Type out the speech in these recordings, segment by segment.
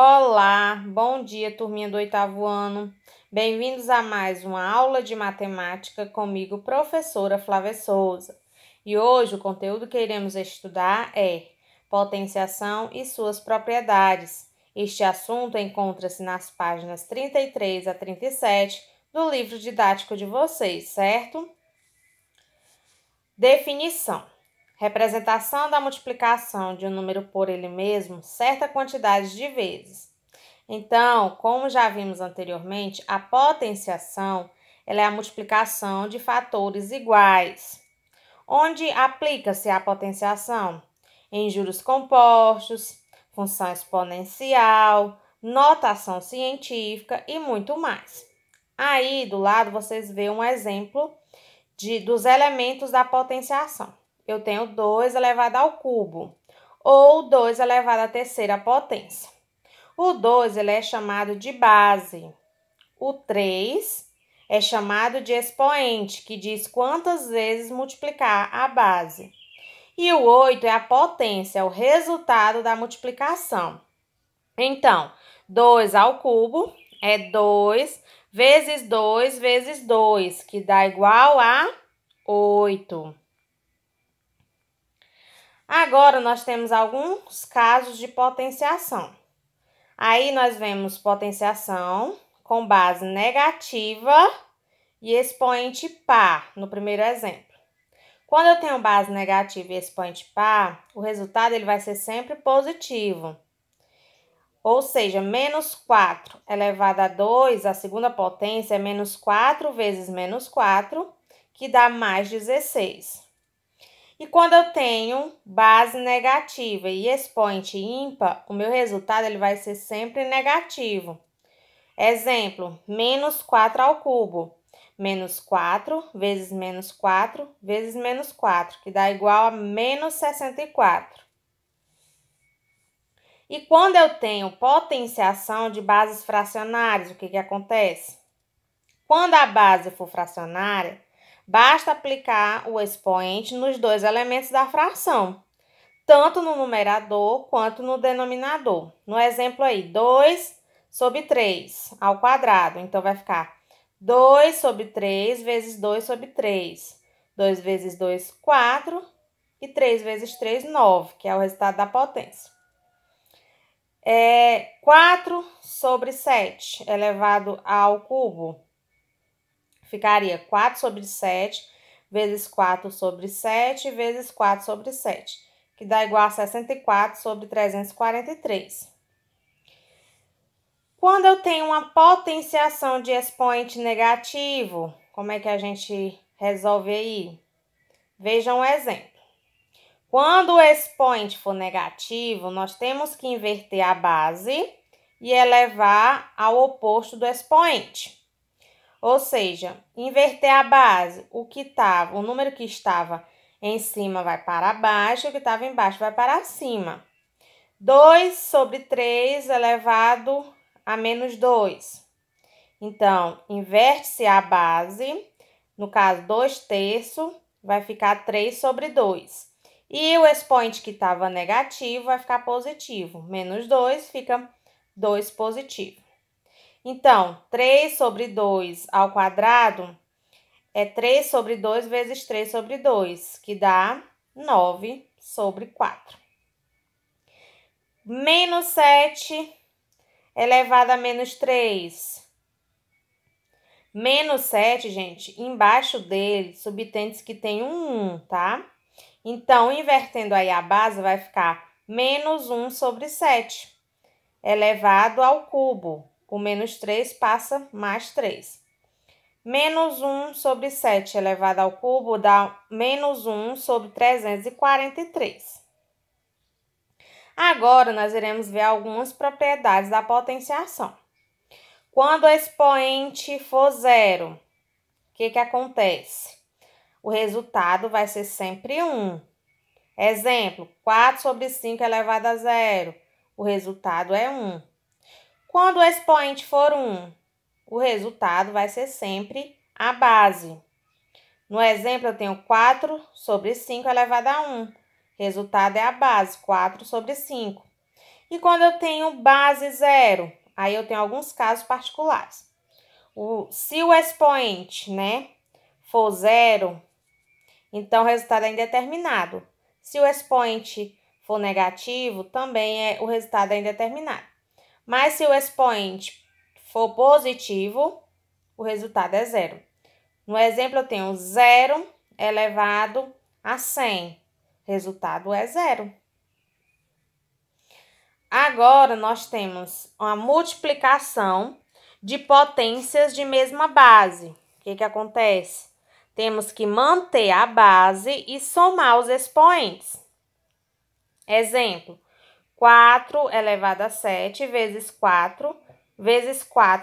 Olá, bom dia, turminha do 8º ano. Bem-vindos a mais uma aula de matemática comigo, professora Flávia Souza. E hoje o conteúdo que iremos estudar é potenciação e suas propriedades. Este assunto encontra-se nas páginas 33 a 37 do livro didático de vocês, certo? Definição. Representação da multiplicação de um número por ele mesmo certa quantidade de vezes. Então, como já vimos anteriormente, a potenciação ela é a multiplicação de fatores iguais. Onde aplica-se a potenciação? Em juros compostos, função exponencial, notação científica e muito mais. Aí, do lado, vocês veem um exemplo dos elementos da potenciação. Eu tenho 2 elevado ao cubo, ou 2 elevado à terceira potência. O 2 ele é chamado de base. O 3 é chamado de expoente, que diz quantas vezes multiplicar a base. E o 8 é a potência, o resultado da multiplicação. Então, 2 ao cubo é 2 vezes 2 vezes 2, que dá igual a 8. Agora, nós temos alguns casos de potenciação. Aí, nós vemos potenciação com base negativa e expoente par, no primeiro exemplo. Quando eu tenho base negativa e expoente par, o resultado ele vai ser sempre positivo. Ou seja, menos 4 elevado a 2, a segunda potência é menos 4 vezes menos 4, que dá mais 16. E quando eu tenho base negativa e expoente ímpar, o meu resultado ele vai ser sempre negativo. Exemplo, menos 4 ao cubo. Menos 4 vezes menos 4 vezes menos 4, que dá igual a menos 64. E quando eu tenho potenciação de bases fracionárias, o que acontece? Quando a base for fracionária, basta aplicar o expoente nos dois elementos da fração, tanto no numerador quanto no denominador. No exemplo aí, 2 sobre 3 ao quadrado. Então, vai ficar 2 sobre 3 vezes 2 sobre 3. 2 vezes 2, 4. E 3 vezes 3, 9, que é o resultado da potência. 4 sobre 7 elevado ao cubo. Ficaria 4 sobre 7 vezes 4 sobre 7 vezes 4 sobre 7, que dá igual a 64 sobre 343. Quando eu tenho uma potenciação de expoente negativo, como é que a gente resolve aí? Vejam um exemplo. Quando o expoente for negativo, nós temos que inverter a base e elevar ao oposto do expoente. Ou seja, inverter a base, o número que estava em cima vai para baixo, o que estava embaixo vai para cima. 2 sobre 3 elevado a menos 2. Então, inverte-se a base, no caso 2/3, vai ficar 3 sobre 2. E o expoente que estava negativo vai ficar positivo. Menos 2 fica 2 positivo. Então, 3 sobre 2 ao quadrado é 3 sobre 2 vezes 3 sobre 2, que dá 9 sobre 4. Menos 7 elevado a menos 3. Menos 7, gente, embaixo dele, subtende-se que tem um 1, tá? Então, invertendo aí a base, vai ficar menos 1 sobre 7, elevado ao cubo. O menos 3 passa mais 3. Menos 1 sobre 7 elevado ao cubo dá menos 1 sobre 343. Agora, nós iremos ver algumas propriedades da potenciação. Quando o expoente for zero, o que acontece? O resultado vai ser sempre 1. Exemplo, 4 sobre 5 elevado a zero. O resultado é 1. Quando o expoente for 1, o resultado vai ser sempre a base. No exemplo, eu tenho 4 sobre 5 elevado a 1. Resultado é a base, 4 sobre 5. E quando eu tenho base zero, aí eu tenho alguns casos particulares. Se o expoente, né, for zero, então o resultado é indeterminado. Se o expoente for negativo, também o resultado é indeterminado. Mas se o expoente for positivo, o resultado é zero. No exemplo, eu tenho 0 elevado a 100. Resultado é zero. Agora, nós temos uma multiplicação de potências de mesma base. O que acontece? Temos que manter a base e somar os expoentes. Exemplo, 4 elevado a 7 vezes 4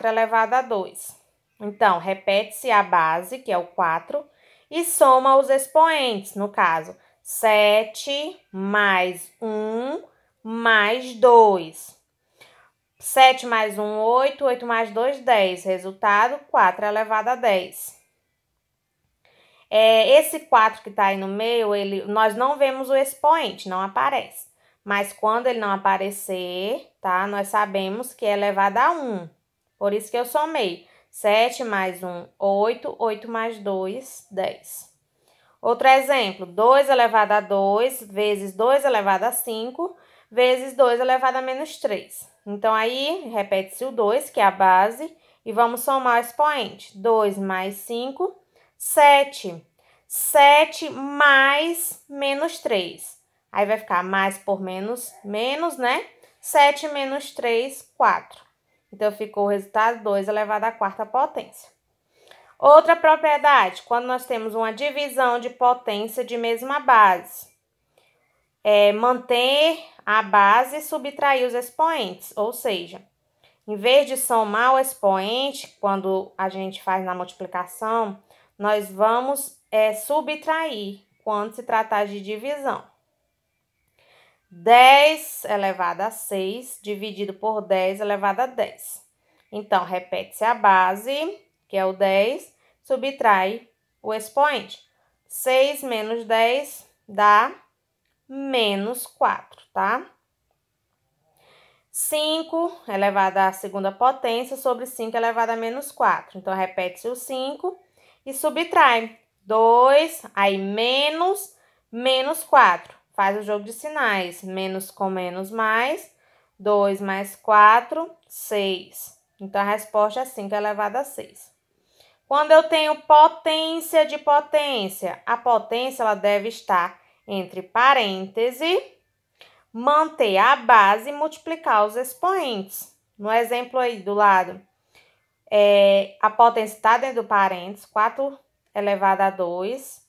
elevado a 2. Então, repete-se a base, que é o 4, e soma os expoentes, no caso, 7 mais 1 mais 2. 7 mais 1, 8, 8 mais 2, 10. Resultado, 4 elevado a 10. Esse 4 que está aí no meio, nós não vemos o expoente, não aparece. Mas quando ele não aparecer, tá? Nós sabemos que é elevado a 1. Por isso que eu somei. 7 mais 1, 8. 8 mais 2, 10. Outro exemplo, 2 elevado a 2 vezes 2 elevado a 5 vezes 2 elevado a menos 3. Então, aí, repete-se o 2, que é a base, e vamos somar o expoente. 2 mais 5, 7. 7 mais menos 3. Aí, vai ficar mais por menos, menos, né? 7 menos 3, 4. Então, ficou o resultado 2 elevado à quarta potência. Outra propriedade, quando nós temos uma divisão de potência de mesma base. Manter a base e subtrair os expoentes, ou seja, em vez de somar o expoente, quando a gente faz na multiplicação, nós vamos subtrair quando se tratar de divisão. 10 elevado a 6 dividido por 10 elevado a 10. Então, repete-se a base, que é o 10, subtrai o expoente. 6 menos 10 dá menos 4, tá? 5 elevado à segunda potência sobre 5 elevado a menos 4. Então, repete-se o 5 e subtrai. 2, aí menos 4. Faz o jogo de sinais. Menos com menos mais. 2 mais 4, 6. Então, a resposta é 5 elevado a 6. Quando eu tenho potência de potência, a potência ela deve estar entre parênteses, manter a base e multiplicar os expoentes. No exemplo aí do lado, a potência está dentro do parênteses, 4 elevado a 2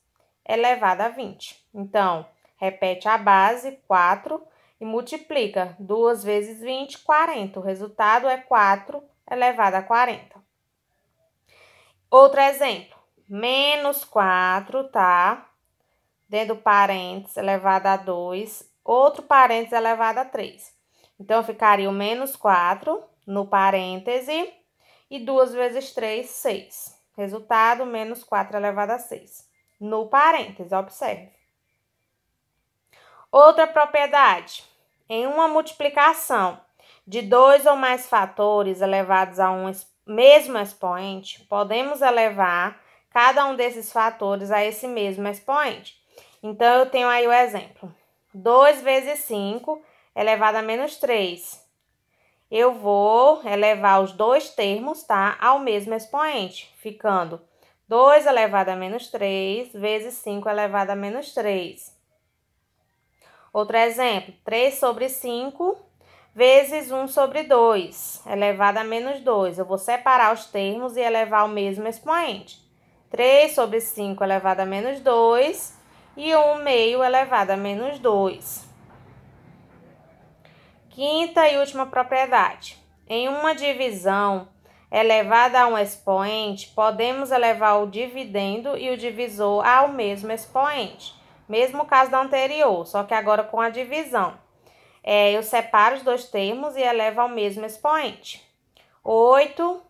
elevado a 20. Então, repete a base, 4, e multiplica 2 vezes 20, 40. O resultado é 4 elevado a 40. Outro exemplo, menos 4, tá? Dentro do parênteses elevado a 2, outro parênteses elevado a 3. Então, ficaria o menos 4 no parêntese e 2 vezes 3, 6. Resultado, menos 4 elevado a 6. No parêntese, observe. Outra propriedade. Em uma multiplicação de 2 ou mais fatores elevados a um mesmo expoente, podemos elevar cada um desses fatores a esse mesmo expoente. Então, eu tenho aí o exemplo. 2 vezes 5 elevado a menos 3. Eu vou elevar os dois termos, tá? Ao mesmo expoente, ficando 2 elevado a menos 3 vezes 5 elevado a menos 3. Outro exemplo, 3 sobre 5 vezes 1 sobre 2, elevado a menos 2. Eu vou separar os termos e elevar ao mesmo expoente. 3 sobre 5 elevado a menos 2 e 1 meio elevado a menos 2. Quinta e última propriedade. Em uma divisão elevada a um expoente, podemos elevar o dividendo e o divisor ao mesmo expoente. Mesmo caso da anterior, só que agora com a divisão. Eu separo os dois termos e elevo ao mesmo expoente. 8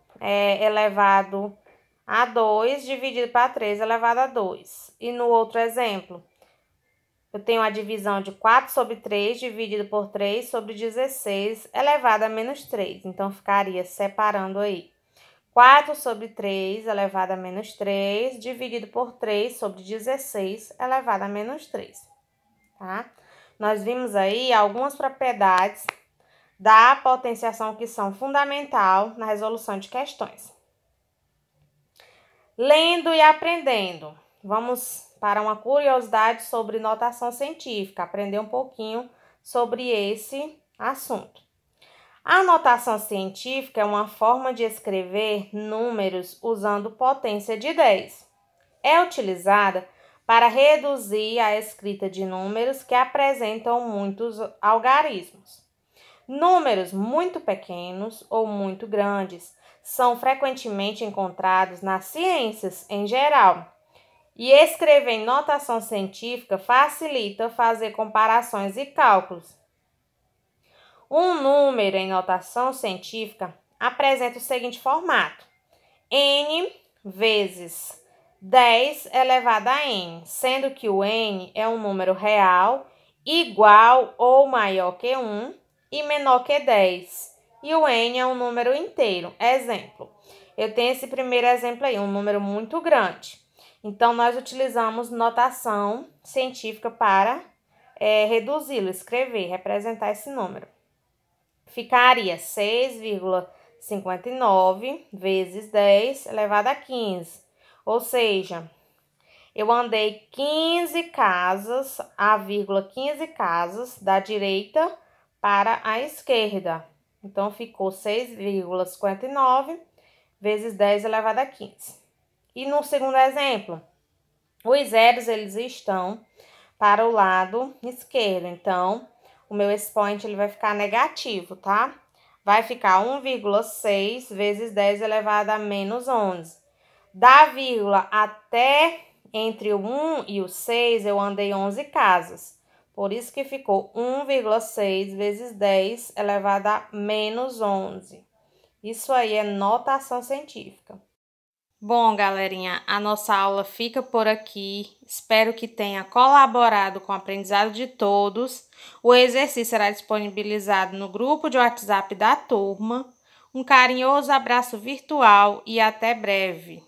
elevado a 2 dividido para 3 elevado a 2. E no outro exemplo, eu tenho a divisão de 4 sobre 3 dividido por 3 sobre 16 elevado a menos 3. Então, ficaria separando aí. 4 sobre 3 elevado a menos 3 dividido por 3 sobre 16 elevado a menos 3. Tá? Nós vimos aí algumas propriedades da potenciação que são fundamental na resolução de questões. Lendo e aprendendo. Vamos para uma curiosidade sobre notação científica, aprender um pouquinho sobre esse assunto. A notação científica é uma forma de escrever números usando potência de 10. É utilizada para reduzir a escrita de números que apresentam muitos algarismos. Números muito pequenos ou muito grandes são frequentemente encontrados nas ciências em geral. E escrever em notação científica facilita fazer comparações e cálculos. Um número em notação científica apresenta o seguinte formato: n vezes 10 elevado a n, sendo que o n é um número real igual ou maior que 1 e menor que 10. E o n é um número inteiro. Exemplo, eu tenho esse primeiro exemplo aí, um número muito grande. Então, nós utilizamos notação científica para reduzi-lo, escrever, representar esse número. Ficaria 6,59 vezes 10 elevado a 15. Ou seja, eu andei 15 casas, a vírgula 15 casas da direita para a esquerda. Então, ficou 6,59 vezes 10 elevado a 15. E no segundo exemplo, os zeros eles estão para o lado esquerdo. Então, o meu expoente ele vai ficar negativo, tá? Vai ficar 1,6 vezes 10 elevado a menos 11. Da vírgula até entre o 1 e o 6, eu andei 11 casas. Por isso que ficou 1,6 vezes 10 elevado a menos 11. Isso aí é notação científica. Bom, galerinha, a nossa aula fica por aqui. Espero que tenha colaborado com o aprendizado de todos. O exercício será disponibilizado no grupo de WhatsApp da turma. Um carinhoso abraço virtual e até breve.